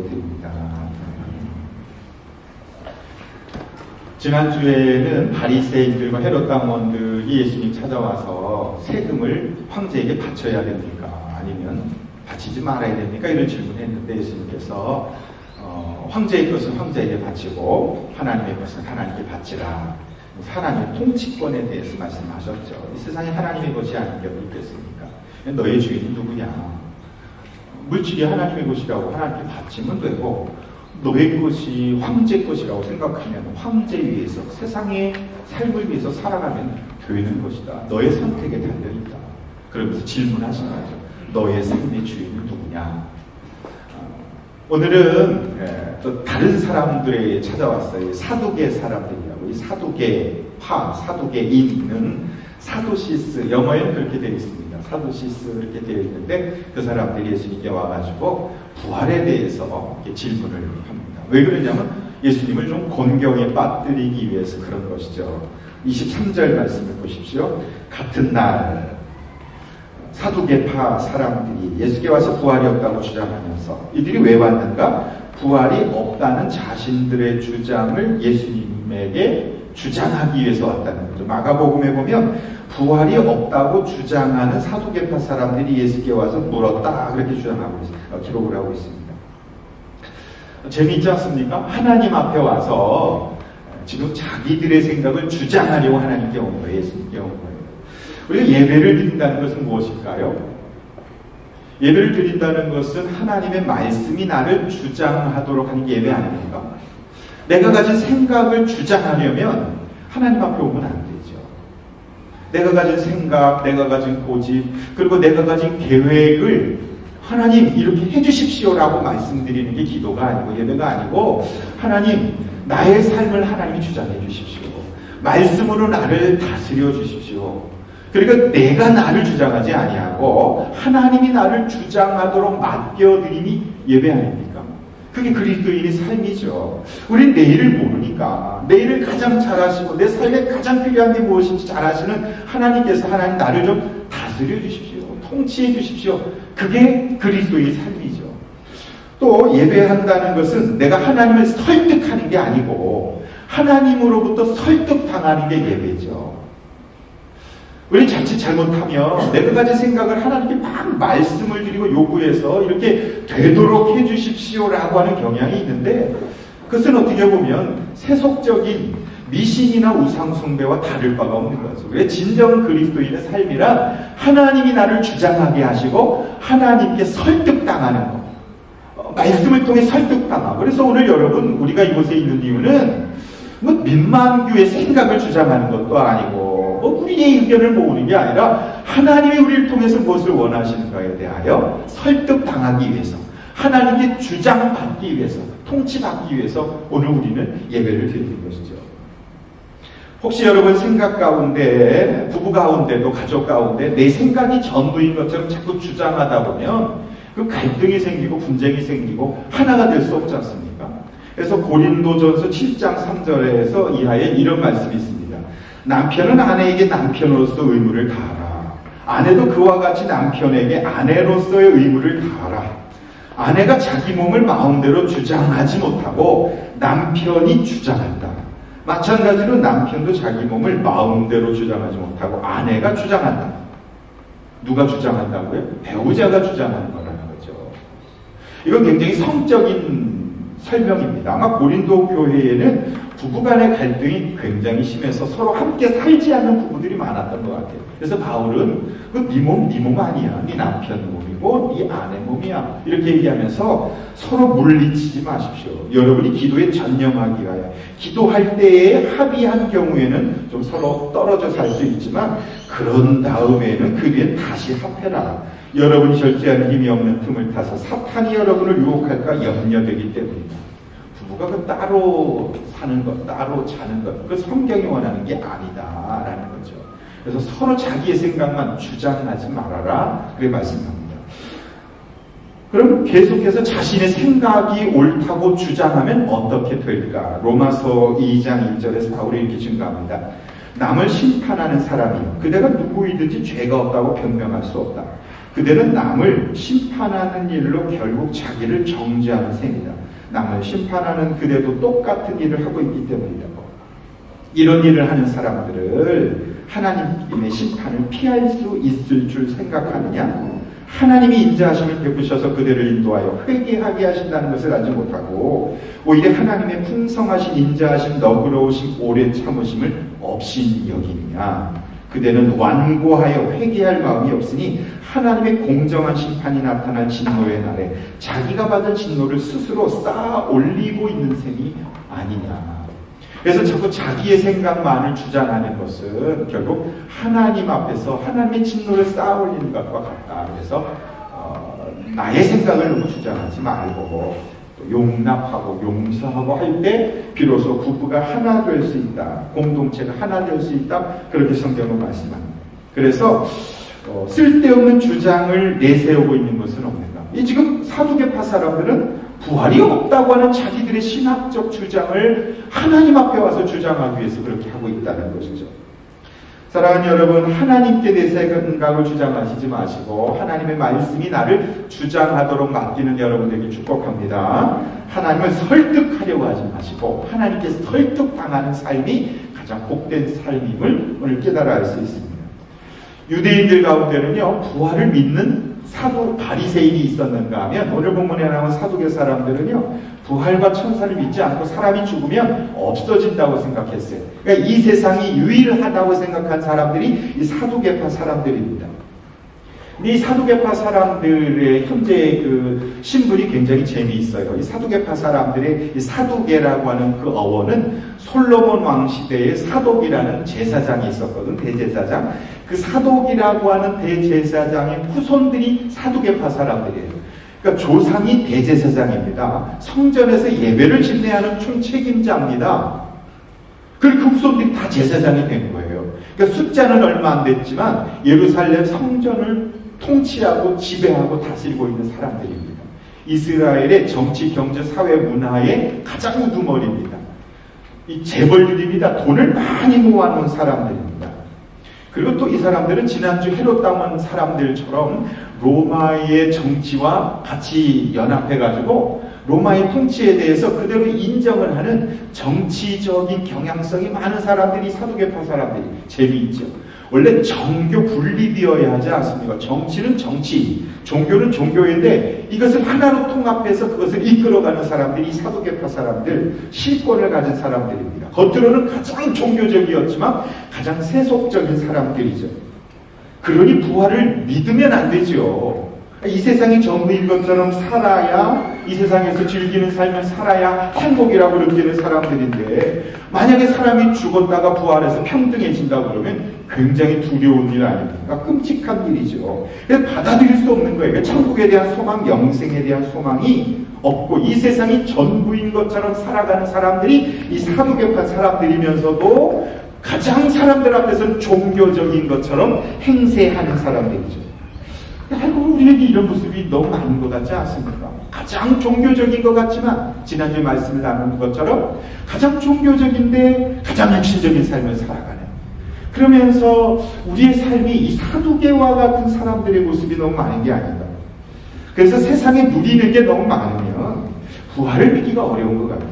드립니다. 지난주에는 바리새인들과 헤롯 당원들이 예수님 찾아와서 세금을 황제에게 바쳐야 됩니까? 아니면 바치지 말아야 됩니까? 이런 질문을 했는데 예수님께서 황제의 것은 황제에게 바치고 하나님의 것은 하나님께 바치라. 하나님의 통치권에 대해서 말씀하셨죠. 이 세상에 하나님의 것이 아닌 게 어디 있겠습니까? 너의 주인이 누구냐? 물질이 하나님의 것이라고 하나님께 바치면 되고, 너의 것이 황제 것이라고 생각하면 황제 위에서 세상의 삶을 위해서 살아가면 되는 것이다. 너의 선택에 달려있다. 그러면서 질문하신 거죠. 너의 삶의 주인은 누구냐? 오늘은 또 다른 사람들에 찾아왔어요. 사두개 사람들이라고. 이 사두개파, 사두개인은 사두시스, 영어에는 그렇게 되어 있습니다. 사두시스 이렇게 되어 있는데 그 사람들이 예수님께 와가지고 부활에 대해서 이렇게 질문을 합니다. 왜 그러냐면 예수님을 좀 곤경에 빠뜨리기 위해서 그런 것이죠. 23절 말씀을 보십시오. 같은 날 사두개파 사람들이 예수께 와서 부활이 없다고 주장하면서, 이들이 왜 왔는가? 부활이 없다는 자신들의 주장을 예수님에게 주장하기 위해서 왔다는 거죠. 마가복음에 보면 부활이 없다고 주장하는 사두개파 사람들이 예수께 와서 물었다, 그렇게 주장하고 있습니다. 기록을 하고 있습니다. 재미있지 않습니까? 하나님 앞에 와서 지금 자기들의 생각을 주장하려고 하나님께 온 거예요. 예수님께 온 거예요. 우리가 예배를 드린다는 것은 무엇일까요? 예배를 드린다는 것은 하나님의 말씀이 나를 주장하도록 하는 게 예배 아닙니까? 내가 가진 생각을 주장하려면 하나님 앞에 오면 안 되죠. 내가 가진 생각, 내가 가진 고집, 그리고 내가 가진 계획을 하나님 이렇게 해주십시오라고 말씀드리는 게 기도가 아니고 예배가 아니고, 하나님 나의 삶을 하나님이 주장해 주십시오. 말씀으로 나를 다스려 주십시오. 그러니까 내가 나를 주장하지 아니하고 하나님이 나를 주장하도록 맡겨드림이 예배 아닙니까? 그게 그리스도인의 삶이죠. 우린 내일을 모르니까 내일을 가장 잘 아시고 내 삶에 가장 필요한 게 무엇인지 잘 아시는 하나님께서 하나님 나를 좀 다스려 주십시오. 통치해 주십시오. 그게 그리스도인의 삶이죠. 또 예배한다는 것은 내가 하나님을 설득하는 게 아니고 하나님으로부터 설득당하는 게 예배죠. 우리 자칫 잘못하면 내가 가진 생각을 하나님께 막 말씀을 드리고 요구해서 이렇게 되도록 해주십시오라고 하는 경향이 있는데, 그것은 어떻게 보면 세속적인 미신이나 우상숭배와 다를 바가 없는 거죠. 왜 진정 그리스도인의 삶이란 하나님이 나를 주장하게 하시고 하나님께 설득당하는 것, 말씀을 통해 설득당하고. 그래서 오늘 여러분 우리가 이곳에 있는 이유는 뭐 민만교의 생각을 주장하는 것도 아니고 우리의 의견을 모으는 게 아니라 하나님이 우리를 통해서 무엇을 원하시는가에 대하여 설득당하기 위해서, 하나님께 주장받기 위해서, 통치받기 위해서 오늘 우리는 예배를 드리는 것이죠. 혹시 여러분 생각 가운데, 부부 가운데도 가족 가운데 내 생각이 전부인 것처럼 자꾸 주장하다 보면 그 갈등이 생기고 분쟁이 생기고 하나가 될 수 없지 않습니까? 그래서 고린도전서 7장 3절에서 이하에 이런 말씀이 있습니다. 남편은 아내에게 남편으로서 의무를 다하라. 아내도 그와 같이 남편에게 아내로서의 의무를 다하라. 아내가 자기 몸을 마음대로 주장하지 못하고 남편이 주장한다. 마찬가지로 남편도 자기 몸을 마음대로 주장하지 못하고 아내가 주장한다. 누가 주장한다고요? 배우자가 주장하는 거라는 거죠. 이건 굉장히 성적인 설명입니다. 아마 고린도 교회에는 부부간의 갈등이 굉장히 심해서 서로 함께 살지 않는 부부들이 많았던 것 같아요. 그래서 바울은 네 몸 아니야. 네 남편 몸이고 네 아내 몸이야. 이렇게 얘기하면서 서로 물리치지 마십시오. 여러분이 기도에 전념하기 위하여, 기도할 때에 합의한 경우에는 좀 서로 떨어져 살 수 있지만 그런 다음에는 그 뒤에 다시 합해라. 여러분이 절제하는 힘이 없는 틈을 타서 사탄이 여러분을 유혹할까 염려되기 때문입니다. 부부가 그 따로 사는 것, 따로 자는 것, 그 성경이 원하는 게 아니다라는 거죠. 그래서 서로 자기의 생각만 주장하지 말아라, 그렇게 말씀합니다. 그럼 계속해서 자신의 생각이 옳다고 주장하면 어떻게 될까? 로마서 2장 1절에서 바울이 이렇게 증가합니다. 남을 심판하는 사람이요, 그대가 누구이든지 죄가 없다고 변명할 수 없다. 그대는 남을 심판하는 일로 결국 자기를 정죄하는 셈이다. 남을 심판하는 그대도 똑같은 일을 하고 있기 때문이다. 이런 일을 하는 사람들을 하나님의 심판을 피할 수 있을 줄 생각하느냐? 하나님이 인자하심을 베푸셔서 그들을 인도하여 회개하게 하신다는 것을 알지 못하고 오히려 하나님의 풍성하신 인자하심, 너그러우신 오래 참으심을 없인 여기느냐? 그대는 완고하여 회개할 마음이 없으니 하나님의 공정한 심판이 나타날 진노의 날에 자기가 받은 진노를 스스로 쌓아 올리고 있는 셈이 아니냐. 그래서 자꾸 자기의 생각만을 주장하는 것은 결국 하나님 앞에서 하나님의 진노를 쌓아 올리는 것과 같다. 그래서 나의 생각을 너무 주장하지 말고 용납하고 용서하고 할 때 비로소 부부가 하나 될 수 있다. 공동체가 하나 될 수 있다. 그렇게 성경은 말씀합니다. 그래서 쓸데없는 주장을 내세우고 있는 것은 없는가. 이 지금 사두개파 사람들은 부활이 없다고 하는 자기들의 신학적 주장을 하나님 앞에 와서 주장하기 위해서 그렇게 하고 있다는 것이죠. 사랑하는 여러분, 하나님께 내 생각을 주장하시지 마시고 하나님의 말씀이 나를 주장하도록 맡기는 여러분에게 축복합니다. 하나님을 설득하려고 하지 마시고 하나님께 설득당하는 삶이 가장 복된 삶임을 오늘 깨달아 알 수 있습니다. 유대인들 가운데는요, 부활을 믿는 사도 바리새인이 있었는가 하면 오늘 본문에 나온 사두개 사람들은요, 부활과 천사를 믿지 않고 사람이 죽으면 없어진다고 생각했어요. 그러니까 이 세상이 유일하다고 생각한 사람들이 이 사두개파 사람들입니다. 이 사두개파 사람들의 현재 그 신분이 굉장히 재미있어요. 이 사두개파 사람들의 이 사두개라고 하는 그 어원은 솔로몬 왕 시대에 사독이라는 제사장이 있었거든, 대제사장. 그 사독이라고 하는 대제사장의 후손들이 사두개파 사람들이에요. 그러니까 조상이 대제사장입니다. 성전에서 예배를 집례하는 총책임자입니다. 그리고 그 후손들이 다 제사장이 된 거예요. 그러니까 숫자는 얼마 안 됐지만 예루살렘 성전을 통치하고 지배하고 다스리고 있는 사람들입니다. 이스라엘의 정치, 경제, 사회, 문화의 가장 우두머리입니다. 이 재벌들입니다. 돈을 많이 모아놓은 사람들입니다. 그리고 또 이 사람들은 지난주 헤롯 당한 사람들처럼 로마의 정치와 같이 연합해가지고 로마의 통치에 대해서 그대로 인정을 하는 정치적인 경향성이 많은 사람들이 사두개파 사람들이 재미있죠. 원래 정교 분리되어야 하지 않습니까? 정치는 정치, 종교는 종교인데 이것을 하나로 통합해서 그것을 이끌어가는 사람들이 사두개파 사람들, 실권을 가진 사람들입니다. 겉으로는 가장 종교적이었지만 가장 세속적인 사람들이죠. 그러니 부활을 믿으면 안 되죠. 이 세상이 전부인 것처럼 살아야, 이 세상에서 즐기는 삶을 살아야 행복이라고 느끼는 사람들인데 만약에 사람이 죽었다가 부활해서 평등해진다 그러면 굉장히 두려운 일 아닙니까? 끔찍한 일이죠. 그래서 받아들일 수 없는 거예요. 천국에 대한 소망, 영생에 대한 소망이 없고 이 세상이 전부인 것처럼 살아가는 사람들이 이 사두개파 사람들이면서도 가장 사람들 앞에서는 종교적인 것처럼 행세하는 사람들이죠. 아이고, 우리에게 이런 모습이 너무 많은 것 같지 않습니까? 가장 종교적인 것 같지만 지난주에 말씀을 나눈 것처럼 가장 종교적인데 가장 육신적인 삶을 살아가는, 그러면서 우리의 삶이 이 사두개와 같은 사람들의 모습이 너무 많은 게 아닌가. 그래서 세상에 누리는 게 너무 많으면 부활을 믿기가 어려운 것 같아요.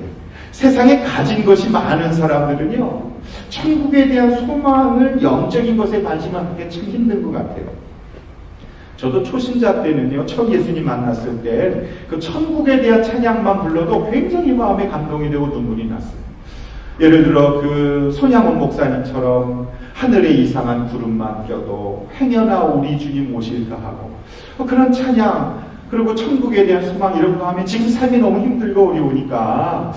세상에 가진 것이 많은 사람들은요, 천국에 대한 소망을, 영적인 것에 관심을 갖기 참 힘든 것 같아요. 저도 초신자 때는요, 처음 예수님 만났을 때 그 천국에 대한 찬양만 불러도 굉장히 마음에 감동이 되고 눈물이 났어요. 예를 들어 그 손양원 목사님처럼 하늘에 이상한 구름만 껴도 행여나 우리 주님 오실까 하고 그런 찬양, 그리고 천국에 대한 소망 이런 거 하면 지금 삶이 너무 힘들고 어려우니까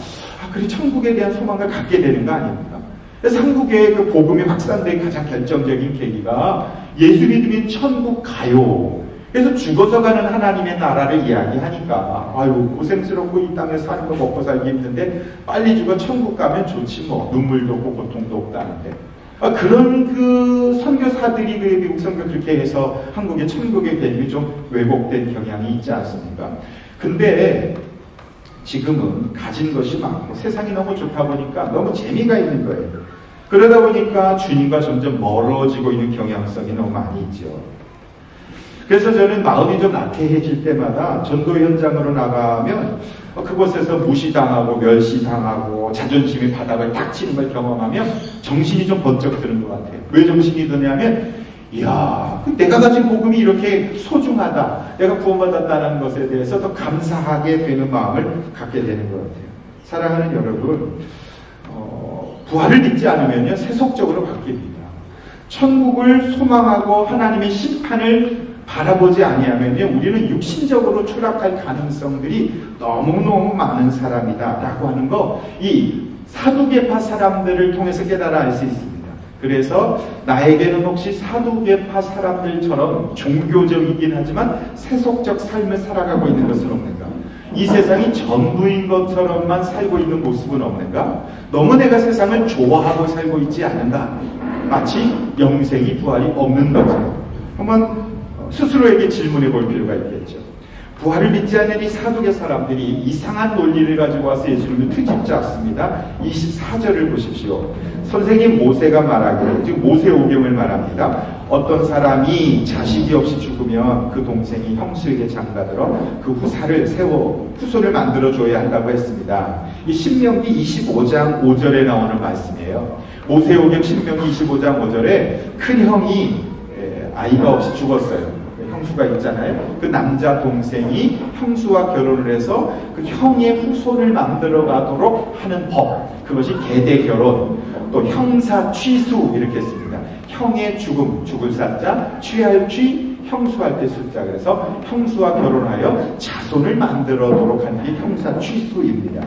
그래 천국에 대한 소망을 갖게 되는 거 아닙니까? 그래서 한국의 그 복음이 확산된 가장 결정적인 계기가 예수 믿으면 천국 가요. 그래서 죽어서 가는 하나님의 나라를 이야기하니까 아유 고생스럽고 이 땅에 사는 거 먹고 살기 힘든데 빨리 죽어 천국 가면 좋지 뭐, 눈물도 없고 고통도 없다는데 그런 그 선교사들이 그 미국 선교 그렇게 해서 한국의 천국의 개념이 좀 왜곡된 경향이 있지 않습니까? 근데 지금은 가진 것이 많고 세상이 너무 좋다 보니까 너무 재미가 있는 거예요. 그러다 보니까 주님과 점점 멀어지고 있는 경향성이 너무 많이 있죠. 그래서 저는 마음이 좀 나태해질 때마다 전도 현장으로 나가면 그곳에서 무시당하고 멸시당하고 자존심의 바닥을 탁 치는 걸 경험하면 정신이 좀 번쩍 드는 것 같아요. 왜 정신이 드냐면 이야, 내가 가진 복음이 이렇게 소중하다, 내가 구원받았다는 것에 대해서 더 감사하게 되는 마음을 갖게 되는 것 같아요. 사랑하는 여러분, 부활을 믿지 않으면요 세속적으로 바뀝니다. 천국을 소망하고 하나님의 심판을 바라보지 아니하면요 우리는 육신적으로 추락할 가능성들이 너무너무 많은 사람이다 라고 하는 거, 이 사두개파 사람들을 통해서 깨달아 알 수 있습니다. 그래서 나에게는 혹시 사두개파 사람들처럼 종교적이긴 하지만 세속적 삶을 살아가고 있는 것은 없는가? 이 세상이 전부인 것처럼만 살고 있는 모습은 없는가? 너무 내가 세상을 좋아하고 살고 있지 않은가? 마치 영생이 부활이 없는 것처럼. 한번 스스로에게 질문해 볼 필요가 있겠죠. 부활을 믿지 않는 이 사두개 사람들이 이상한 논리를 가지고 와서 예수님을 트집지 않습니다. 24절을 보십시오. 선생님 모세가 말하기를, 즉 모세오경을 말합니다. 어떤 사람이 자식이 없이 죽으면 그 동생이 형수에게 장가들어 그 후손을 만들어줘야 한다고 했습니다. 이 신명기 25장 5절에 나오는 말씀이에요. 모세오경 신명기 25장 5절에 큰 형이 아이가 없이 죽었어요. 형수가 있잖아요. 그 남자 동생이 형수와 결혼을 해서 그 형의 후손을 만들어 가도록 하는 법, 그것이 계대 결혼, 또 형사 취수 이렇게 했습니다. 형의 죽음, 죽을 사자, 취할 취, 형수할 때 숫자. 그래서 형수와 결혼하여 자손을 만들어도록 하는 게 형사 취수입니다.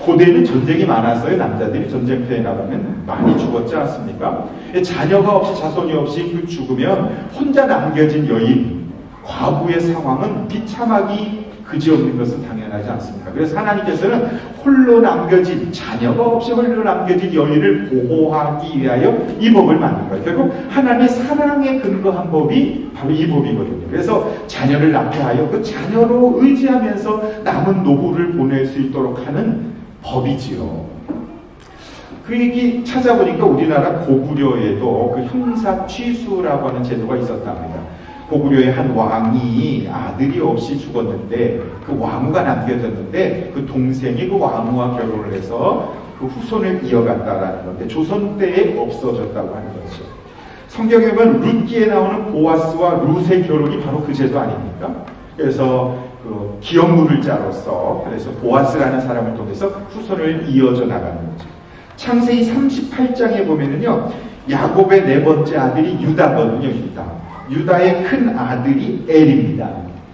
고대는 전쟁이 많았어요. 남자들이 전쟁터에 나가면 많이 죽었지 않습니까? 자녀가 없이 자손이 없이 죽으면 혼자 남겨진 여인, 과부의 상황은 비참하기 그지없는 것은 당연하지 않습니까? 그래서 하나님께서는 홀로 남겨진, 자녀가 없이 홀로 남겨진 여인을 보호하기 위하여 이 법을 만든 거예요. 결국 하나님의 사랑에 근거한 법이 바로 이 법이거든요. 그래서 자녀를 낳게 하여 그 자녀로 의지하면서 남은 노후를 보낼 수 있도록 하는 법이지요. 그 얘기 찾아보니까 우리나라 고구려에도 그 형사 취수라고 하는 제도가 있었답니다. 고구려의 한 왕이 아들이 없이 죽었는데 그 왕후가 남겨졌는데 그 동생이 그 왕후와 결혼을 해서 그 후손을 이어갔다라는 건데 조선 때에 없어졌다고 하는 거죠. 성경에 보면 룻기에 나오는 보아스와 룻의 결혼이 바로 그 제도 아닙니까? 그래서 그 기업물을 자로서 그래서 보아스라는 사람을 통해서 후손을 이어져 나가는 거죠. 창세기 38장에 보면은요, 야곱의 네 번째 아들이 유다거든요. 유다의 큰 아들이 엘입니다.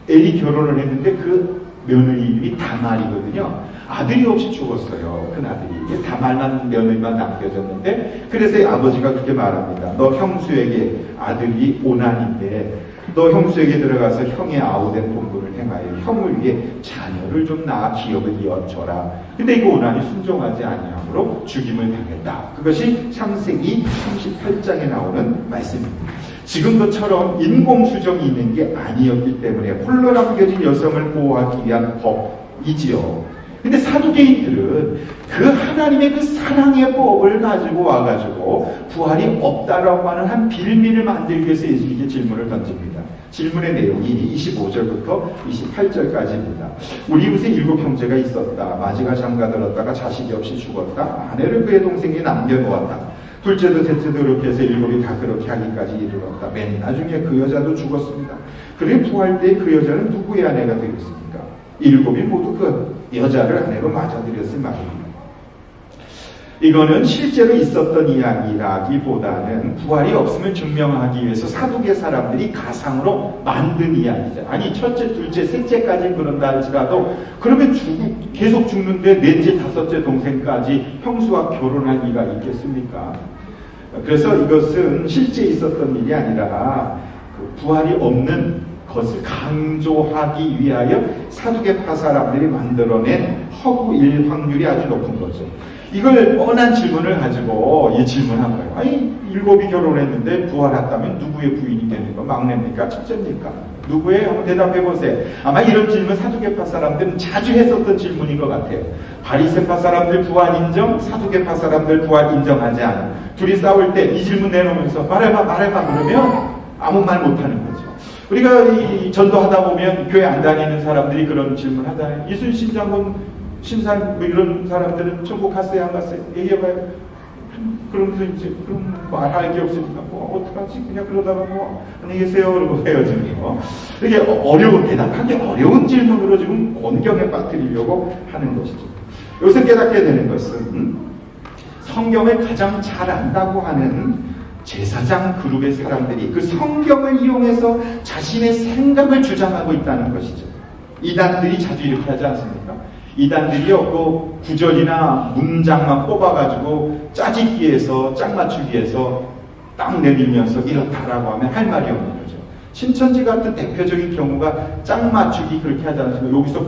엘이 결혼을 했는데 그 며느리 이름이 다말이거든요. 아들이 없이 죽었어요. 큰 아들이. 다말만 며느리만 남겨졌는데, 그래서 아버지가 그렇게 말합니다. 너 형수에게 아들이 오난인데 너 형수에게 들어가서 형의 아우된 본분을 행하여 형을 위해 자녀를 좀 낳아 기업을 이어줘라. 근데 이거 오난이 순종하지 아니하므로 죽임을 당했다. 그것이 창세기 38장에 나오는 말씀입니다. 지금처럼 인공수정이 있는 게 아니었기 때문에 홀로 남겨진 여성을 보호하기 위한 법이지요. 근데 사두개인들은 그 하나님의 그 사랑의 법을 가지고 와가지고 부활이 없다라고 하는 한 빌미를 만들기 위해서 예수님께 질문을 던집니다. 질문의 내용이 25절부터 28절까지입니다. 우리 이웃에 7 형제가 있었다. 마지가 장가들었다가 자식이 없이 죽었다. 아내를 그의 동생이 남겨놓았다. 둘째도 셋째도 그렇게 해서 7이 다 그렇게 하기까지 이르렀다. 맨 나중에 그 여자도 죽었습니다. 그래 부활 때 그 여자는 누구의 아내가 되겠습니까? 7이 모두 그 여자를 아내로 맞아들였을 말입니다. 이거는 실제로 있었던 이야기라기보다는 부활이 없음을 증명하기 위해서 사두개 사람들이 가상으로 만든 이야기죠. 아니 첫째, 둘째, 셋째까지 그런다 할지라도 그러면 계속 죽는데 넷째, 다섯째 동생까지 형수와 결혼할 리가 있겠습니까? 그래서 이것은 실제 있었던 일이 아니라 그 부활이 없는 것을 강조하기 위하여 사두개파 사람들이 만들어낸 허구일 확률이 아주 높은 거죠. 이걸 뻔한 질문을 가지고 이 질문한 거예요. 아니 7이 결혼했는데 부활했다면 누구의 부인이 되는 거? 막내입니까? 첫째입니까? 누구예요? 한번 대답해 보세요. 아마 이런 질문 사두개파 사람들은 자주 했었던 질문인 것 같아요. 바리새파 사람들 부활 인정, 사두개파 사람들 부활 인정하지 않아. 둘이 싸울 때 이 질문 내놓으면서 말해봐 그러면 아무 말 못하는 거죠. 우리가 이 전도하다 보면 교회 안 다니는 사람들이 그런 질문 하잖아요. 이순신 장군, 신사님 뭐 이런 사람들은 천국 갔어요, 안 갔어요? 얘기해봐요. 그러면서 이제 그럼 말할 게 없으니까 뭐 어떡하지? 그냥 그러다가 뭐 안녕히 계세요 그러고 헤어지는 거. 이게 어려운, 대답하기 어려운 질문으로 지금 곤경에 빠뜨리려고 하는 것이죠. 여기서 깨닫게 되는 것은 성경을 가장 잘 안다고 하는 제사장 그룹의 사람들이 그 성경을 이용해서 자신의 생각을 주장하고 있다는 것이죠. 이단들이 자주 이렇게 하지 않습니까? 이단들이요, 그 구절이나 문장만 뽑아가지고 짜집기해서 짝 맞추기해서 딱 내밀면서 이렇다라고 하면 할 말이 없는 거죠. 신천지 같은 대표적인 경우가 짝 맞추기 그렇게 하지 않습니까? 여기서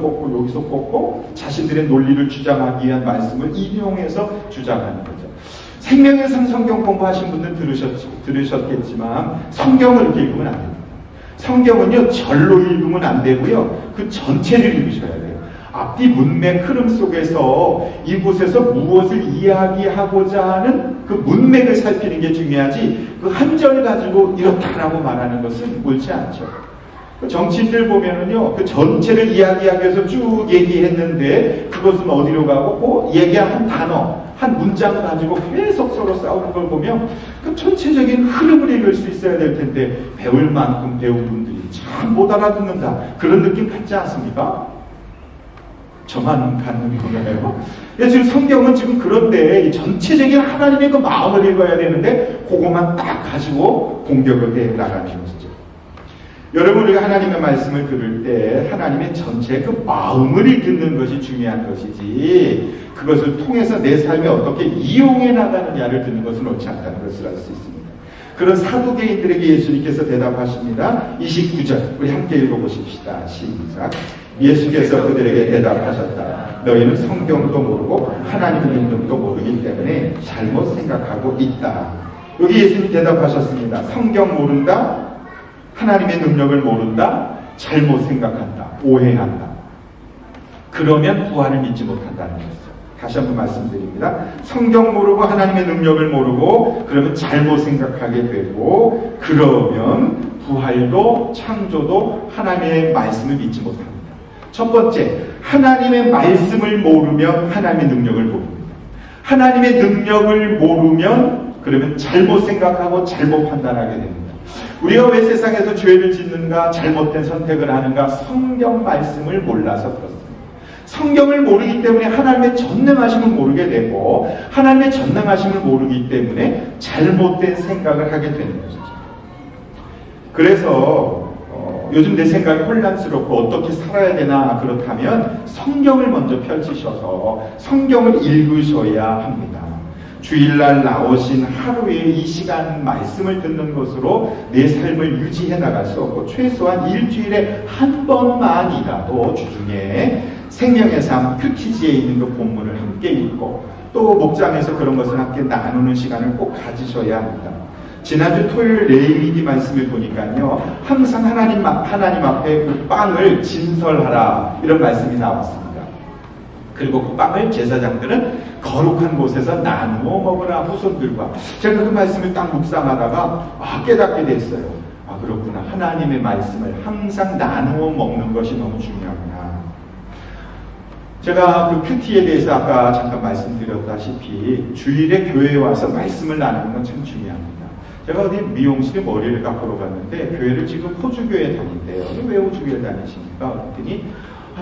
뽑고 자신들의 논리를 주장하기 위한 말씀을 인용해서 주장하는 거죠. 생명의 성경 공부하신 분들 들으셨겠지만 성경을 이렇게 읽으면 안 됩니다. 성경은요, 절로 읽으면 안 되고요, 그 전체를 읽으셔야 돼요. 앞뒤 문맥 흐름 속에서 이곳에서 무엇을 이야기하고자 하는 그 문맥을 살피는 게 중요하지, 그 한 절 가지고 이렇다라고 말하는 것은 옳지 않죠. 정치인들 보면은요, 그 전체를 이야기하기 위해서 쭉 얘기했는데 그것은 어디로 가고, 그 얘기한 한 단어, 한 문장 가지고 계속 서로 싸우는 걸 보면 그 전체적인 흐름을 읽을 수 있어야 될 텐데 배울 만큼 배운 분들이 참 못 알아듣는다, 그런 느낌 갖지 않습니까? 저만 갖는 건가요? 지금 성경은 지금 그런데 이 전체적인 하나님의 그 마음을 읽어야 되는데 그것만 딱 가지고 공격을 해 나가는 것이죠. 여러분, 우리가 하나님의 말씀을 들을 때 하나님의 전체 그 마음을 듣는 것이 중요한 것이지, 그것을 통해서 내 삶에 어떻게 이용해 나가느냐를 듣는 것은 옳지 않다는 것을 알 수 있습니다. 그런 사두개인들에게 예수님께서 대답하십니다. 29절 우리 함께 읽어보십시다. 시작. 예수께서 그들에게 대답하셨다. 너희는 성경도 모르고 하나님의 능력도 모르기 때문에 잘못 생각하고 있다. 여기 예수님이 대답하셨습니다. 성경 모른다, 하나님의 능력을 모른다, 잘못 생각한다, 오해한다. 그러면 부활을 믿지 못한다는 것이죠. 다시 한번 말씀드립니다. 성경 모르고 하나님의 능력을 모르고 그러면 잘못 생각하게 되고, 그러면 부활도 창조도 하나님의 말씀을 믿지 못합니다. 첫 번째, 하나님의 말씀을 모르면 하나님의 능력을 모릅니다. 하나님의 능력을 모르면 그러면 잘못 생각하고 잘못 판단하게 됩니다. 우리가 왜 세상에서 죄를 짓는가, 잘못된 선택을 하는가? 성경 말씀을 몰라서 그렇습니다. 성경을 모르기 때문에 하나님의 전능하심을 모르게 되고, 하나님의 전능하심을 모르기 때문에 잘못된 생각을 하게 되는 것이죠. 그래서 요즘 내 생각이 혼란스럽고 어떻게 살아야 되나, 그렇다면 성경을 먼저 펼치셔서 성경을 읽으셔야 합니다. 주일날 나오신 하루에 이 시간 말씀을 듣는 것으로 내 삶을 유지해 나갈 수 없고, 최소한 일주일에 한 번만이라도 주중에 생명의 삶 큐티지에 있는 그 본문을 함께 읽고, 또 목장에서 그런 것을 함께 나누는 시간을 꼭 가지셔야 합니다. 지난주 토요일 레위기 말씀을 보니까요, 항상 하나님 앞에 그 빵을 진설하라, 이런 말씀이 나왔습니다. 그리고 그 빵을 제사장들은 거룩한 곳에서 나누어 먹으라, 후손들과. 제가 그 말씀을 딱 묵상하다가 깨닫게 됐어요. 그렇구나. 하나님의 말씀을 항상 나누어 먹는 것이 너무 중요하구나. 제가 그 큐티에 대해서 아까 잠깐 말씀드렸다시피 주일에 교회에 와서 말씀을 나누는 건 참 중요합니다. 제가 어디 미용실에 머리를 깎으러 갔는데 교회를 지금 호주교회 다닌대요. 왜 호주교회 다니십니까? 그랬더니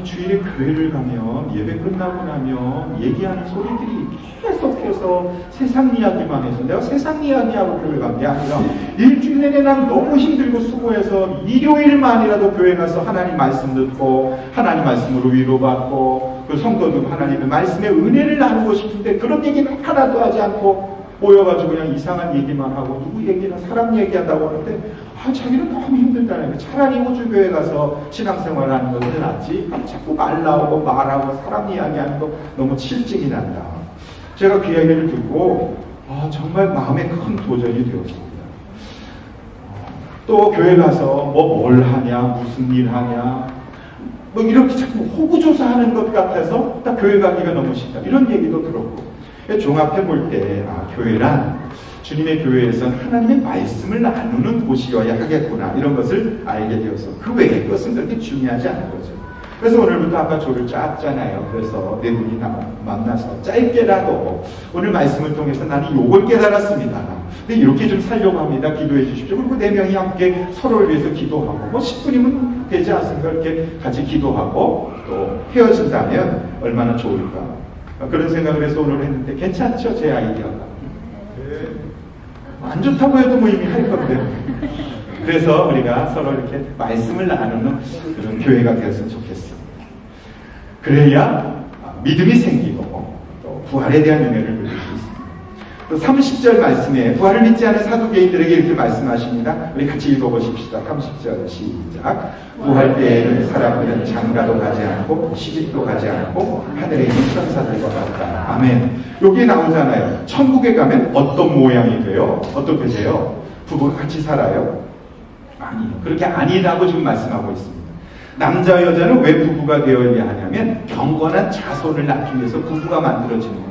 주일에 교회를 가면 예배 끝나고 나면 얘기하는 소리들이 계속해서 세상 이야기만 해서, 내가 세상 이야기하고 교회 간 게 아니라 일주일 내내 난 너무 힘들고 수고해서 일요일만이라도 교회 가서 하나님 말씀 듣고 하나님 말씀으로 위로받고 그 성도들 하나님의 말씀의 은혜를 나누고 싶은데 그런 얘기는 하나도 하지 않고 모여가지고 그냥 이상한 얘기만 하고, 누구 얘기나 사람 얘기한다고 하는데 자기는 너무 힘들다는 거예요. 차라리 호주교회 가서 신앙생활을 하는 것은 낫지, 자꾸 말 나오고 말하고 사람 이야기하는 거 너무 칠증이 난다. 제가 그 이야기를 듣고 정말 마음에 큰 도전이 되었습니다. 또 교회 가서 뭘 하냐, 무슨 일 하냐, 이렇게 자꾸 호구조사하는 것 같아서 딱 교회 가기가 너무 싫다, 이런 얘기도 들었고, 종합해 볼 때 교회란 주님의 교회에서 하나님의 말씀을 나누는 곳이어야 하겠구나, 이런 것을 알게 되어서 그 외의 것은 그렇게 중요하지 않은 거죠. 그래서 오늘부터 아까 조를 짰잖아요. 그래서 네 분이 만나서 짧게라도 오늘 말씀을 통해서 나는 요걸 깨달았습니다. 근데 이렇게 좀 살려고 합니다. 기도해 주십시오. 그리고 네 명이 함께 서로를 위해서 기도하고, 뭐 10분이면 되지 않습니까? 이렇게 같이 기도하고 또 헤어진다면 얼마나 좋을까. 그런 생각을 해서 오늘 했는데 괜찮죠? 제 아이디어가. 안 좋다고 해도 뭐 이미 할 건데요. 그래서 우리가 서로 이렇게 말씀을 나누는 그런 교회가 되었으면 좋겠습니다. 그래야 믿음이 생기고 또 부활에 대한 은혜를 누릴 수 있습니다. 또 30절 말씀에 부활을 믿지 않은 사두개인들에게 이렇게 말씀하십니다. 우리 같이 읽어보십시다. 30절 시작. 부활 때에는 사람들은 장가도 가지 않고 시집도 가지 않고 하늘에 있는 천사들과 같다. 아멘. 여기 나오잖아요. 천국에 가면 어떤 모양이 돼요? 어떻게 돼요? 부부가 같이 살아요? 아니요. 그렇게 아니라고 지금 말씀하고 있습니다. 남자 여자는 왜 부부가 되어야 하냐면 경건한 자손을 낳기 위해서 부부가 만들어지는 거예요.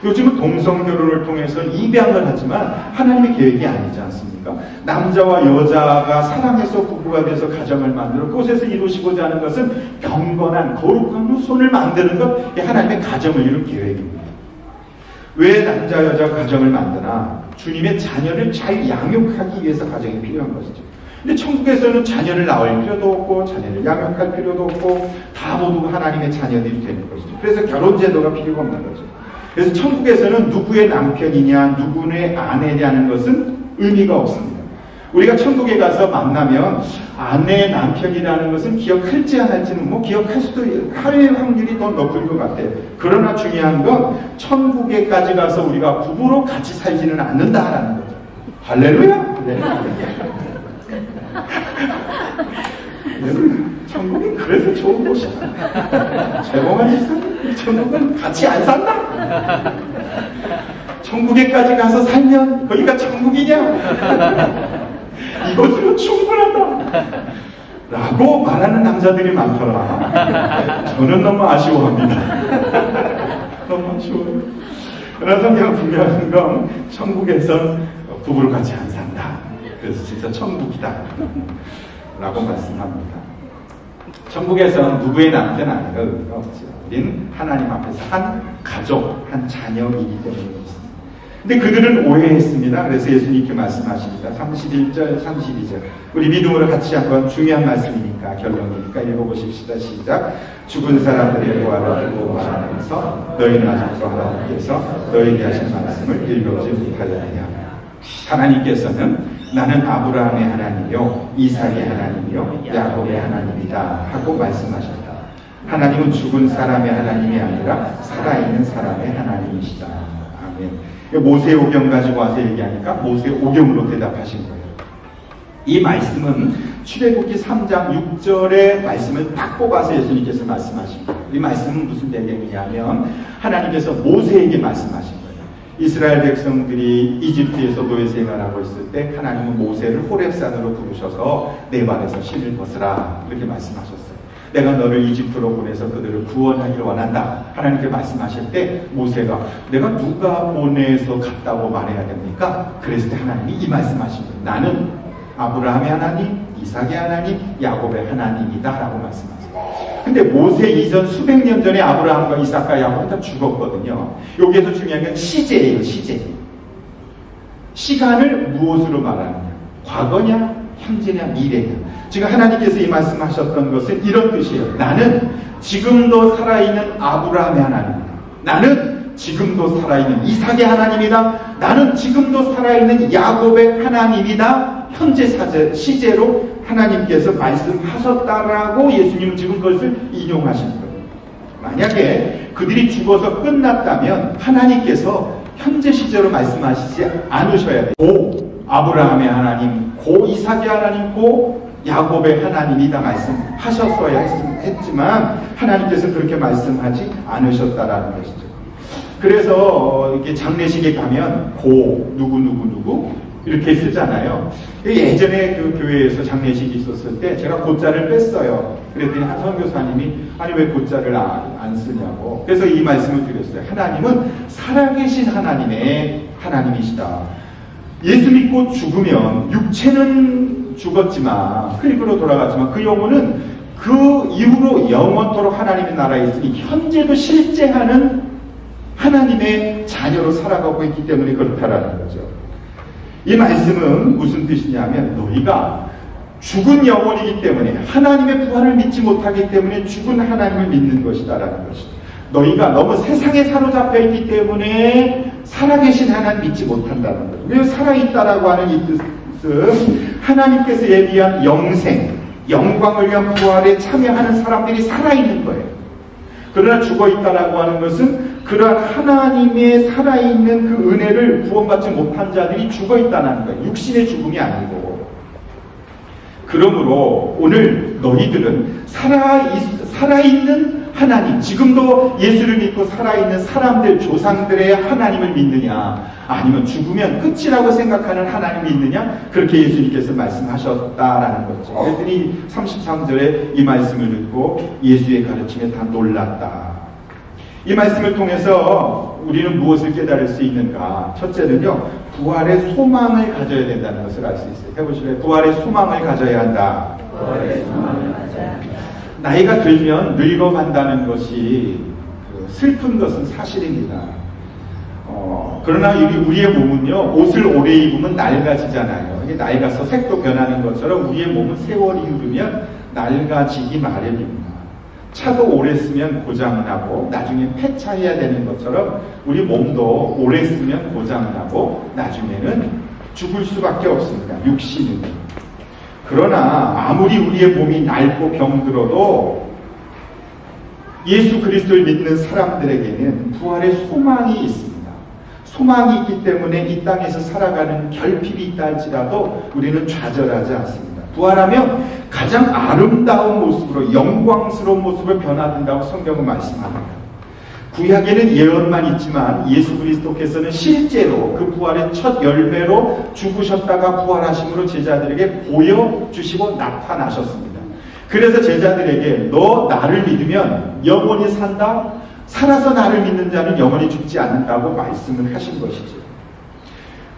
요즘은 동성결혼을 통해서 입양을 하지만 하나님의 계획이 아니지 않습니까? 남자와 여자가 사랑해서 부부가 돼서 가정을 만들어 그곳에서 이루시고자 하는 것은 경건한 거룩한 후손을 만드는 것, 이게 하나님의 가정을 이룬 계획입니다. 왜 남자 여자 가정을 만드나? 주님의 자녀를 잘 양육하기 위해서 가정이 필요한 것이죠. 근데 천국에서는 자녀를 낳을 필요도 없고 자녀를 양육할 필요도 없고 다 모두 하나님의 자녀들이 되는 것이죠. 그래서 결혼제도가 필요가 없는 거죠. 그래서 천국에서는 누구의 남편이냐 누구의 아내냐는 것은 의미가 없습니다. 우리가 천국에 가서 만나면 아내의 남편이라는 것은 기억할지 안 할지는 뭐 기억할 수도 할 확률이 더 높을 것 같아요. 그러나 중요한 건 천국에까지 가서 우리가 부부로 같이 살지는 않는다라는 거죠. 할렐루야! 네. 천국이 그래서 좋은 곳이야. 재봉한 집사님, 천국은 같이 안 산다? 천국에까지 가서 살면 거기가 천국이냐? 이것으로 충분하다 라고 말하는 남자들이 많더라. 저는 너무 아쉬워합니다. 너무 아쉬워요. 그러나 성경은 분명한 건 천국에서 부부로 같이 안 산다. 그래서 진짜 천국이다 라고 말씀합니다. 천국에서는 누구의 남편 아니가 의미가 없죠. 우리는 하나님 앞에서 한 가족, 한 자녀이기 때문에 있습니다. 근데 그들은 오해했습니다. 그래서 예수님께 말씀하십니다. 31절, 32절. 우리 믿음으로 같이 한번 중요한 말씀이니까, 결론이니까 읽어보십시다. 시작. 죽은 사람들의 부활을 두고 말하면서 너희는 아직도 하나님께서 너희에게 하신 말씀을 읽어보지 못하였느냐. 하나님께서는 나는 아브라함의 하나님이요 이삭의 하나님이요 야곱의 하나님이다 하고 말씀하셨다. 하나님은 죽은 사람의 하나님이 아니라 살아있는 사람의 하나님이시다. 아멘. 모세오경 가지고 와서 얘기하니까 모세오경으로 대답하신 거예요. 이 말씀은 출애굽기 3장 6절의 말씀을 딱 뽑아서 예수님께서 말씀하신 거예요. 이 말씀은 무슨 배경이냐면 하나님께서 모세에게 말씀하신 거예요. 이스라엘 백성들이 이집트에서 노예 생활하고 있을 때 하나님은 모세를 호렙산으로 부르셔서 내 발에서 실을 벗으라 이렇게 말씀하셨어요. 내가 너를 이집트로 보내서 그들을 구원하기를 원한다. 하나님께 말씀하실 때 모세가 내가 누가 보내서 갔다고 말해야 됩니까? 그랬을 때 하나님이 이 말씀하신 거예요. 나는 아브라함의 하나님, 이삭의 하나님, 야곱의 하나님이다 라고 말씀하세요. 근데 모세 이전 수백 년 전에 아브라함과 이삭과 야곱은 다 죽었거든요. 여기에서 중요한 건 시제예요. 시제. 시간을 무엇으로 말하느냐? 과거냐? 현재냐? 미래냐? 지금 하나님께서 이 말씀하셨던 것은 이런 뜻이에요. 나는 지금도 살아있는 아브라함의 하나님이다. 나는 지금도 살아있는 이삭의 하나님이다. 나는 지금도 살아있는 야곱의 하나님이다. 현재 시제로 하나님께서 말씀하셨다라고 예수님은 지금 그것을 인용하신 거예요. 만약에 그들이 죽어서 끝났다면 하나님께서 현재 시제로 말씀하시지 않으셔야 돼요. 고 아브라함의 하나님, 고 이삭의 하나님, 고 야곱의 하나님이다 말씀하셨어야 했지만 하나님께서 그렇게 말씀하지 않으셨다라는 것이죠. 그래서 이렇게 장례식에 가면 고 누구 이렇게 쓰잖아요. 예전에 그 교회에서 장례식이 있었을 때 제가 고자를 뺐어요. 그랬더니 한 선교사님이 아니 왜 고자를 안 쓰냐고. 그래서 이 말씀을 드렸어요. 하나님은 살아계신 하나님의 하나님이시다. 예수 믿고 죽으면 육체는 죽었지만 흙으로 돌아갔지만 그 영혼은 그 이후로 영원토록 하나님의 나라에 있으니 현재도 실제하는 하나님의 자녀로 살아가고 있기 때문에 그렇다라는 거죠. 이 말씀은 무슨 뜻이냐면 너희가 죽은 영혼이기 때문에 하나님의 부활을 믿지 못하기 때문에 죽은 하나님을 믿는 것이다라는 것이죠. 너희가 너무 세상에 사로잡혀 있기 때문에 살아계신 하나님 믿지 못한다는 거죠. 왜 살아있다라고 하는 이 뜻은 하나님께서 예비한 영생, 영광을 위한 부활에 참여하는 사람들이 살아있는 거예요. 그러나 죽어있다라고 하는 것은 그러한 하나님의 살아있는 그 은혜를 구원받지 못한 자들이 죽어있다는 거예요. 육신의 죽음이 아니고. 그러므로 오늘 너희들은 살아있는 하나님, 지금도 예수를 믿고 살아있는 사람들, 조상들의 하나님을 믿느냐, 아니면 죽으면 끝이라고 생각하는 하나님을 믿느냐, 그렇게 예수님께서 말씀하셨다라는 거죠. 그랬더니 33절에 이 말씀을 듣고 예수의 가르침에 다 놀랐다. 이 말씀을 통해서 우리는 무엇을 깨달을 수 있는가? 첫째는요, 부활의 소망을 가져야 된다는 것을 알 수 있어요. 해보실래요? 부활의 소망을 가져야 한다. 부활의 소망을 가져야 한다. 나이가 들면 늙어간다는 것이 슬픈 것은 사실입니다. 그러나 우리의 몸은요, 옷을 오래 입으면 낡아지잖아요. 이게 나이가서 색도 변하는 것처럼 우리의 몸은 세월이 흐르면 낡아지기 마련입니다. 차도 오래 쓰면 고장나고 나중에 폐차해야 되는 것처럼 우리 몸도 오래 쓰면 고장나고 나중에는 죽을 수밖에 없습니다. 육신은. 그러나 아무리 우리의 몸이 낡고 병들어도 예수 그리스도를 믿는 사람들에게는 부활의 소망이 있습니다. 소망이 있기 때문에 이 땅에서 살아가는 결핍이 있다 할지라도 우리는 좌절하지 않습니다. 부활하면 가장 아름다운 모습으로 영광스러운 모습을 변화된다고 성경은 말씀합니다. 구약에는 예언만 있지만 예수 그리스도께서는 실제로 그 부활의 첫 열매로 죽으셨다가 부활하심으로 제자들에게 보여주시고 나타나셨습니다. 그래서 제자들에게 너 나를 믿으면 영원히 산다. 살아서 나를 믿는 자는 영원히 죽지 않는다고 말씀을 하신 것이죠.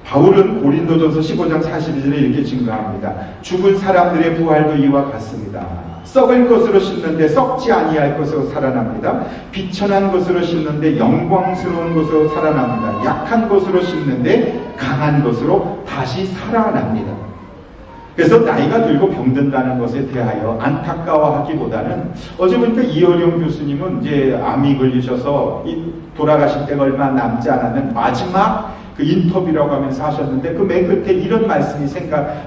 바울은 고린도전서 15장 42절에 이렇게 증거합니다. 죽은 사람들의 부활도 이와 같습니다. 썩을 것으로 심는데 썩지 아니할 것으로 살아납니다. 비천한 것으로 심는데 영광스러운 것으로 살아납니다. 약한 것으로 심는데 강한 것으로 다시 살아납니다. 그래서 나이가 들고 병든다는 것에 대하여 안타까워하기보다는 어제 보니까 이어령 교수님은 이제 암이 걸리셔서 돌아가실 때가 얼마 남지 않았는 마지막 그 인터뷰라고 하면서 하셨는데 그 맨 끝에 이런 말씀이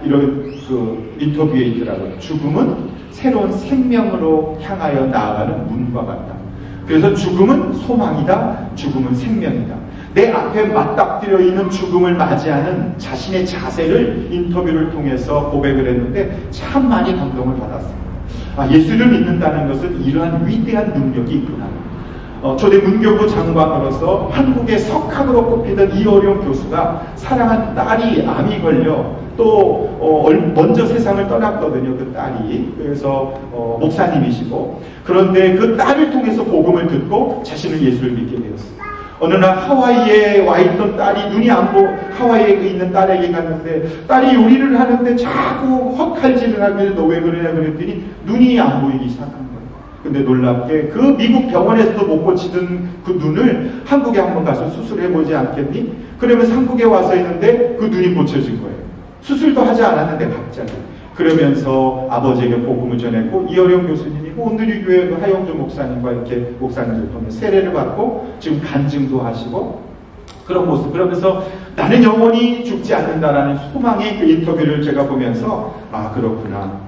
이런 그 인터뷰에 있더라고요. 죽음은 새로운 생명으로 향하여 나아가는 문과 같다. 그래서 죽음은 소망이다. 죽음은 생명이다. 내 앞에 맞닥뜨려 있는 죽음을 맞이하는 자신의 자세를 인터뷰를 통해서 고백을 했는데 참 많이 감동을 받았습니다. 예수를 믿는다는 것은 이러한 위대한 능력이 있구나. 초대 문교부 장관으로서 한국의 석학으로 꼽히던 이어령 교수가 사랑한 딸이 암이 걸려 또 먼저 세상을 떠났거든요. 그 딸이. 그래서 목사님이시고 그런데 그 딸을 통해서 복음을 듣고 자신은 예수를 믿게 되었습니다. 어느 날 하와이에 와 있던 딸이 눈이 안 하와이에 있는 딸에게 갔는데 딸이 요리를 하는데 자꾸 헛칼질을 하길래 너 왜 그러냐 그랬더니 눈이 안 보이기 시작한 거예요. 근데 놀랍게 그 미국 병원에서도 못 고치던 그 눈을 한국에 한번 가서 수술해보지 않겠니? 그러면서 한국에 와서 있는데 그 눈이 고쳐진 거예요. 수술도 하지 않았는데 갑자기. 그러면서 아버지에게 복음을 전했고 이어령 교수님이고 온누리교회 하영주 목사님과 이렇게 목사님들 통해 세례를 받고 지금 간증도 하시고 그런 모습. 그러면서 나는 영원히 죽지 않는다라는 소망의 그 인터뷰를 제가 보면서 그렇구나.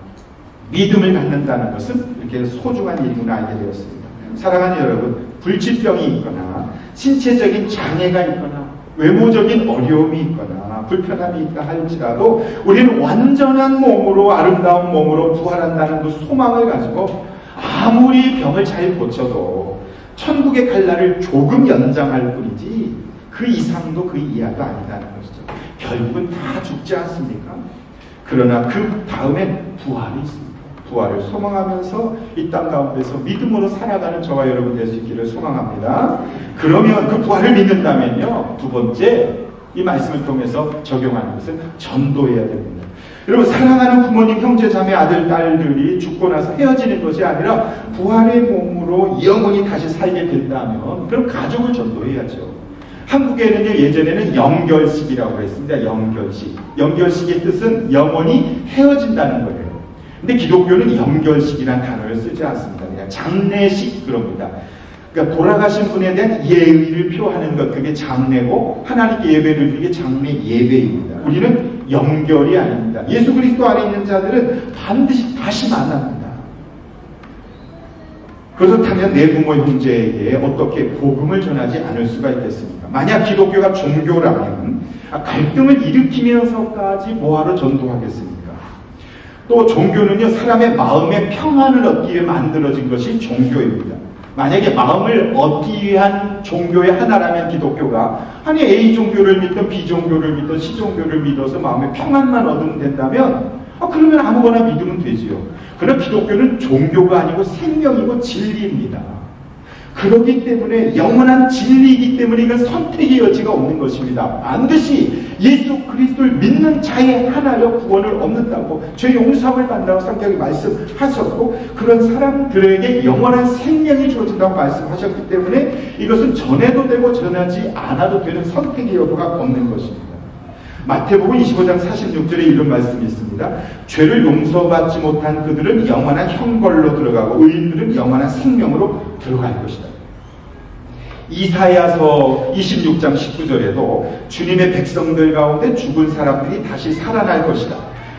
믿음을 갖는다는 것은 이렇게 소중한 일이구나 알게 되었습니다. 사랑하는 여러분, 불치병이 있거나 신체적인 장애가 있거나 외모적인 어려움이 있거나 불편함이 있다 할지라도 우리는 완전한 몸으로 아름다운 몸으로 부활한다는 그 소망을 가지고 아무리 병을 잘 고쳐도 천국에 갈 날을 조금 연장할 뿐이지 그 이상도 그 이하도 아니다는 것이죠. 결국은 다 죽지 않습니까? 그러나 그 다음엔 부활이 있습니다. 부활을 소망하면서 이 땅 가운데서 믿음으로 살아가는 저와 여러분 될 수 있기를 소망합니다. 그러면 그 부활을 믿는다면요, 두 번째 이 말씀을 통해서 적용하는 것은 전도해야 됩니다. 여러분, 사랑하는 부모님, 형제, 자매, 아들, 딸들이 죽고 나서 헤어지는 것이 아니라 부활의 몸으로 영원히 다시 살게 된다면 그럼 가족을 전도해야죠. 한국에는요, 예전에는 영결식이라고 했습니다. 영결식. 영결식의 뜻은 영원히 헤어진다는 거예요. 근데 기독교는 영결식이라는 단어를 쓰지 않습니다. 그냥 장례식 그럽니다. 그러니까 돌아가신 분에 대한 예의를 표하는 것, 그게 장례고 하나님께 예배를 드리는 게 장례 예배입니다. 우리는 영결이 아닙니다. 예수 그리스도 안에 있는 자들은 반드시 다시 만납니다. 그렇다면 내 부모 형제에게 어떻게 복음을 전하지 않을 수가 있겠습니까? 만약 기독교가 종교라면 갈등을 일으키면서까지 뭐하러 전도하겠습니까? 또 종교는요, 사람의 마음의 평안을 얻기 위해 만들어진 것이 종교입니다. 만약에 마음을 얻기 위한 종교의 하나라면 기독교가 아니 A 종교를 믿든 B 종교를 믿든 C 종교를 믿어서 마음의 평안만 얻으면 된다면 그러면 아무거나 믿으면 되지요. 그러나 기독교는 종교가 아니고 생명이고 진리입니다. 그렇기 때문에 영원한 진리이기 때문에 이건 선택의 여지가 없는 것입니다. 반드시 예수 그리스도를 믿는 자의 하나여 구원을 얻는다고 죄 용서함을 받는다고 성경이 말씀하셨고 그런 사람들에게 영원한 생명이 주어진다고 말씀하셨기 때문에 이것은 전해도 되고 전하지 않아도 되는 선택의 여부가 없는 것입니다. 마태복음 25장 46절에 이런 말씀이 있습니다. 죄를 용서받지 못한 그들은 영원한 형벌로 들어가고 의인들은 영원한 생명으로 들어갈 것이다. 이사야서 26장 19절에도 주님의 백성들 가운데 죽은 사람들이 다시 살아날 것이다.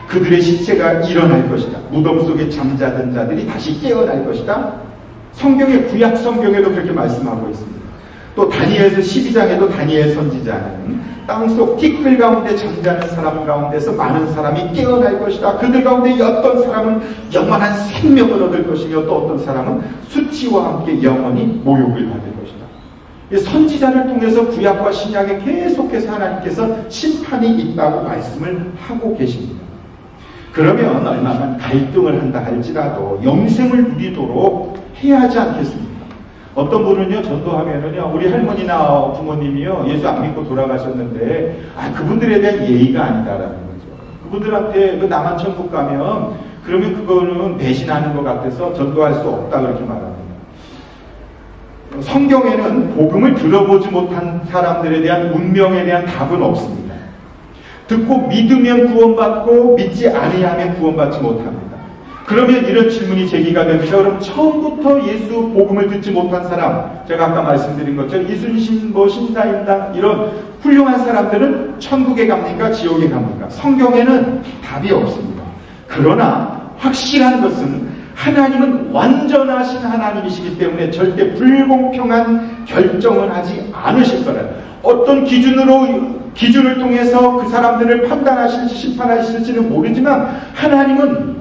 그들의 시체가 일어날 것이다. 무덤 속에 잠자던 자들이 다시 깨어날 것이다. 성경의 구약 성경에도 그렇게 말씀하고 있습니다. 또 다니엘서 12장에도 다니엘 선지자는 땅속 티끌 가운데 잠자는 사람 가운데서 많은 사람이 깨어날 것이다. 그들 가운데 어떤 사람은 영원한 생명을 얻을 것이며 또 어떤 사람은 수치와 함께 영원히 모욕을 받을 것이다. 선지자를 통해서 구약과 신약에 계속해서 하나님께서 심판이 있다고 말씀을 하고 계십니다. 그러면 얼마만 갈등을 한다 할지라도 영생을 누리도록 해야 하지 않겠습니까? 어떤 분은요, 전도하면은요, 우리 할머니나 부모님이요, 예수 안 믿고 돌아가셨는데, 그분들에 대한 예의가 아니다라는 거죠. 그분들한테 나만 천국 가면, 그러면 그거는 배신하는 것 같아서 전도할 수 없다, 그렇게 말합니다. 성경에는 복음을 들어보지 못한 사람들에 대한 운명에 대한 답은 없습니다. 듣고 믿으면 구원받고, 믿지 아니하면 구원받지 못합니다. 그러면 이런 질문이 제기가 됩니다. 그럼 처음부터 예수 복음을 듣지 못한 사람, 제가 아까 말씀드린 것처럼 이순신, 신사임당 이런 훌륭한 사람들은 천국에 갑니까? 지옥에 갑니까? 성경에는 답이 없습니다. 그러나 확실한 것은 하나님은 완전하신 하나님이시기 때문에 절대 불공평한 결정을 하지 않으실 거라요. 어떤 기준을 통해서 그 사람들을 판단하실지 심판하실지는 모르지만 하나님은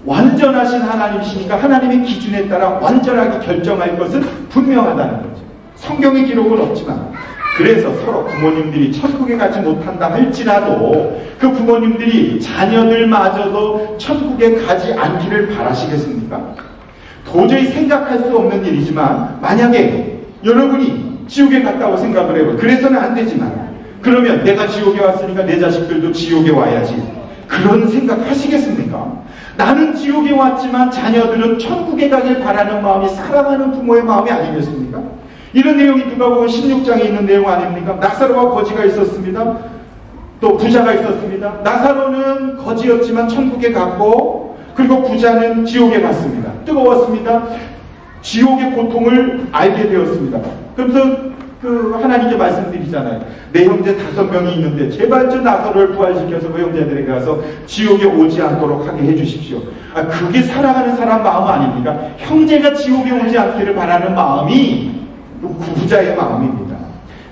완전하신 하나님이시니까 하나님의 기준에 따라 완전하게 결정할 것은 분명하다는 거죠. 성경의 기록은 없지만 그래서 서로 부모님들이 천국에 가지 못한다 할지라도 그 부모님들이 자녀들마저도 천국에 가지 않기를 바라시겠습니까? 도저히 생각할 수 없는 일이지만 만약에 여러분이 지옥에 갔다고 생각을 해요. 그래서는 안 되지만 그러면 내가 지옥에 왔으니까 내 자식들도 지옥에 와야지. 그런 생각 하시겠습니까? 나는 지옥에 왔지만 자녀들은 천국에 가길 바라는 마음이 사랑하는 부모의 마음이 아니겠습니까? 이런 내용이 누가복음 16장에 있는 내용 아닙니까? 나사로와 거지가 있었습니다. 또 부자가 있었습니다. 나사로는 거지였지만 천국에 갔고 그리고 부자는 지옥에 갔습니다. 뜨거웠습니다. 지옥의 고통을 알게 되었습니다. 그래서 하나님께 말씀드리잖아요. 내 형제 5명이 있는데 제발 저 나사로를 부활시켜서 그 형제들에게 가서 지옥에 오지 않도록 하게 해주십시오. 그게 사랑하는 사람 마음 아닙니까? 형제가 지옥에 오지 않기를 바라는 마음이 부자의 마음입니다.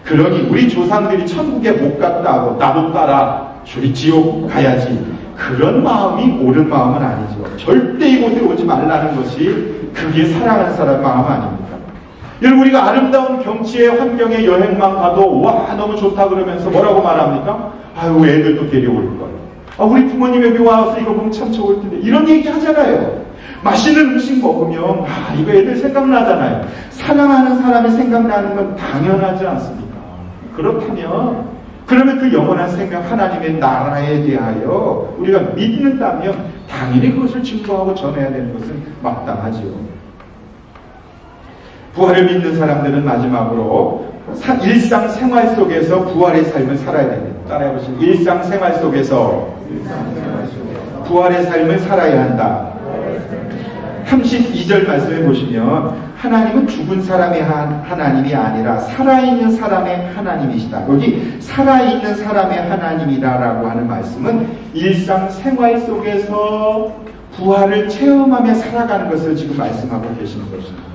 그러니 우리 조상들이 천국에 못 갔다고 나도 따라 저리 지옥 가야지. 그런 마음이 옳은 마음은 아니죠. 절대 이곳에 오지 말라는 것이 그게 사랑하는 사람 마음 아닙니다. 여러분 우리가 아름다운 경치의 환경에 여행만 가도 와 너무 좋다 그러면서 뭐라고 말합니까? 아유 애들도 데려올 걸. 우리 부모님 여기 와서 이거 보면 참 좋을 텐데 이런 얘기 하잖아요. 맛있는 음식 먹으면 이거 애들 생각나잖아요. 사랑하는 사람이 생각나는 건 당연하지 않습니까? 그렇다면 그러면 그 영원한 생명 하나님의 나라에 대하여 우리가 믿는다면 당연히 그것을 증거하고 전해야 되는 것은 마땅하지요. 부활을 믿는 사람들은 마지막으로 일상생활 속에서 부활의 삶을 살아야 됩니다. 따라해보시죠. 일상생활 속에서 부활의 삶을 살아야 한다. 32절 말씀해 보시면 하나님은 죽은 사람의 하나님이 아니라 살아있는 사람의 하나님이시다. 여기 살아있는 사람의 하나님이다라고 하는 말씀은 일상생활 속에서 부활을 체험하며 살아가는 것을 지금 말씀하고 계시는 것입니다.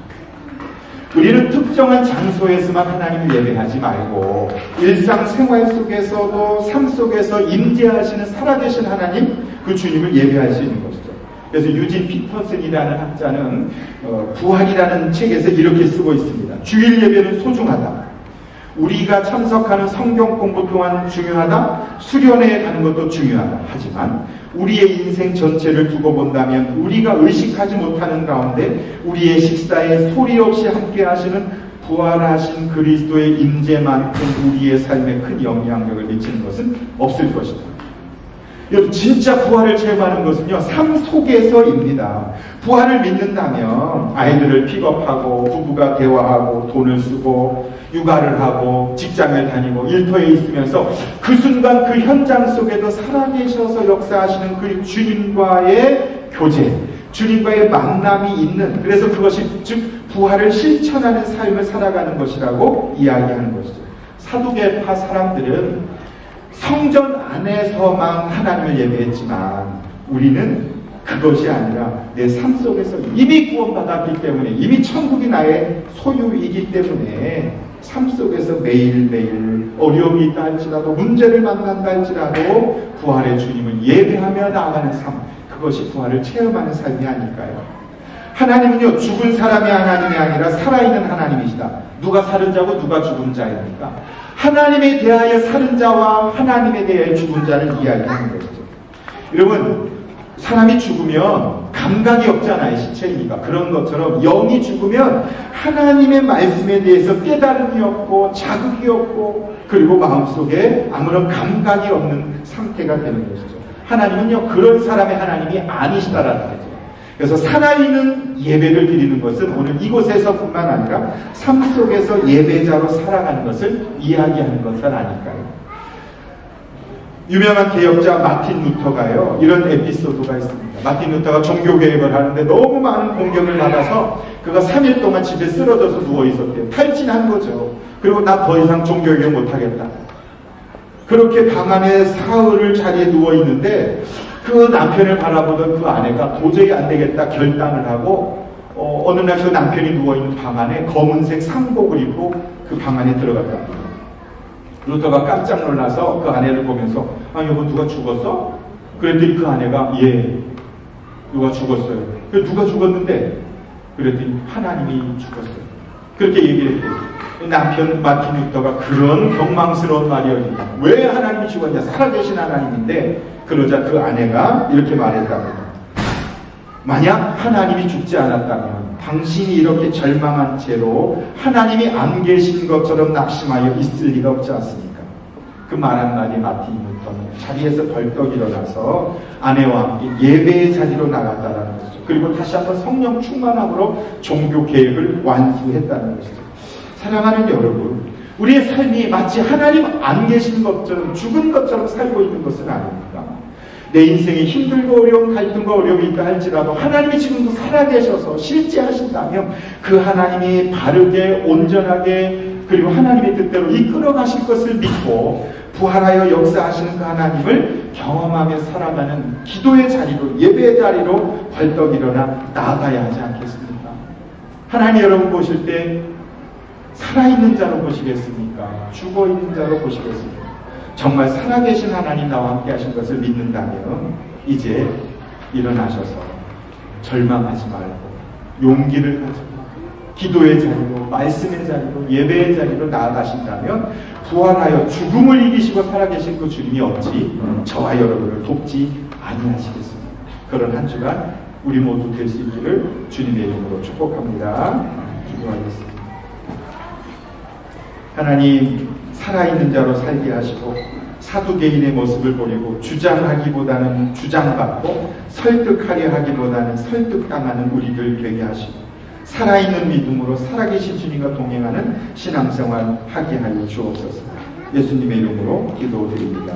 우리는 특정한 장소에서만 하나님을 예배하지 말고 일상생활 속에서도 삶 속에서 임재하시는 살아계신 하나님, 그 주님을 예배할 수 있는 것이죠. 그래서 유진 피터슨이라는 학자는 부활이라는 책에서 이렇게 쓰고 있습니다. 주일 예배는 소중하다. 우리가 참석하는 성경 공부 또한 중요하다. 수련회에 가는 것도 중요하다. 하지만 우리의 인생 전체를 두고 본다면 우리가 의식하지 못하는 가운데 우리의 식사에 소리 없이 함께 하시는 부활하신 그리스도의 임재만큼 우리의 삶에 큰 영향력을 미치는 것은 없을 것이다. 여러분, 진짜 부활을 체험하는 것은요, 삶 속에서입니다. 부활을 믿는다면 아이들을 픽업하고 부부가 대화하고 돈을 쓰고 육아를 하고 직장을 다니고 일터에 있으면서 그 순간 그 현장 속에도 살아계셔서 역사하시는 그 주님과의 교제, 주님과의 만남이 있는, 그래서 그것이 즉 부활을 실천하는 삶을 살아가는 것이라고 이야기하는 것이죠. 사두개파 사람들은 성전 안에서만 하나님을 예배했지만 우리는 그것이 아니라 내 삶 속에서 이미 구원받았기 때문에, 이미 천국이 나의 소유이기 때문에 삶 속에서 매일매일 어려움이 있다 할지라도, 문제를 만난다 할지라도 부활의 주님을 예배하며 나아가는 삶, 그것이 부활을 체험하는 삶이 아닐까요? 하나님은요, 죽은 사람의 하나님이 아니라 살아있는 하나님이시다. 누가 살은 자고 누가 죽은 자입니까? 하나님에 대하여 살은 자와 하나님에 대하여 죽은 자를 이야기하는 것이죠. 여러분, 사람이 죽으면 감각이 없잖아요. 시체이니까. 그런 것처럼 영이 죽으면 하나님의 말씀에 대해서 깨달음이 없고 자극이 없고 그리고 마음속에 아무런 감각이 없는 상태가 되는 것이죠. 하나님은요, 그런 사람의 하나님이 아니시다라는 거죠. 그래서 살아있는 예배를 드리는 것은 오늘 이곳에서뿐만 아니라 삶 속에서 예배자로 살아가는 것을 이야기하는 것은 아닐까요? 유명한 개혁자 마틴 루터가요, 이런 에피소드가 있습니다. 마틴 루터가 종교개혁을 하는데 너무 많은 공격을 받아서 그가 3일 동안 집에 쓰러져서 누워있었대요. 탈진한 거죠. 그리고 나 더 이상 종교개혁 못하겠다. 그렇게 방 안에 사흘을 자리에 누워있는데 그 남편을 바라보던 그 아내가 도저히 안 되겠다 결단을 하고 어느 날 그 남편이 누워있는 방 안에 검은색 상복을 입고 그 방 안에 들어갔답니다. 루터가 깜짝 놀라서 그 아내를 보면서 여보 누가 죽었어? 그랬더니 그 아내가 예, 누가 죽었어요. 누가 죽었는데? 그랬더니 하나님이 죽었어요. 그렇게 얘기를 했대요. 남편 마틴 루터가 그런 경망스러운 말이었냐, 왜 하나님이 죽었냐, 살아계신 하나님인데. 그러자 그 아내가 이렇게 말했답니다. 만약 하나님이 죽지 않았다면 당신이 이렇게 절망한 채로 하나님이 안 계신 것처럼 낙심하여 있을 리가 없지 않습니까? 그 말 한마디 마틴 루터는 자리에서 벌떡 일어나서 아내와 함께 예배의 자리로 나갔다는 것이죠. 그리고 다시 한번 성령 충만함으로 종교 계획을 완수했다는 것이죠. 사랑하는 여러분, 우리의 삶이 마치 하나님 안 계신 것처럼 죽은 것처럼 살고 있는 것은 아닙니다. 내 인생에 힘들고 어려움, 갈등과 어려움이 있다 할지라도 하나님이 지금도 살아계셔서 실제하신다면 그 하나님이 바르게 온전하게 그리고 하나님의 뜻대로 이끌어 가실 것을 믿고 부활하여 역사하시는 그 하나님을 경험하며 살아가는 기도의 자리로, 예배의 자리로 벌떡 일어나 나아가야 하지 않겠습니까? 하나님 여러분 보실 때 살아있는 자로 보시겠습니까? 죽어있는 자로 보시겠습니까? 정말 살아계신 하나님 나와 함께 하신 것을 믿는다면 이제 일어나셔서 절망하지 말고 용기를 가지고 기도의 자리로, 말씀의 자리로, 예배의 자리로 나아가신다면 부활하여 죽음을 이기시고 살아계신 그 주님이 어찌 저와 여러분을 돕지 아니하시겠습니까? 그런 한 주간 우리 모두 될 수 있기를 주님의 이름으로 축복합니다. 기도하겠습니다. 하나님, 살아있는 자로 살게 하시고 사두개인의 모습을 버리고 주장하기보다는 주장받고 설득하려 하기보다는 설득당하는 우리들 되게 하시고 살아있는 믿음으로 살아계신 주님과 동행하는 신앙생활 하게 하여 주옵소서. 예수님의 이름으로 기도드립니다.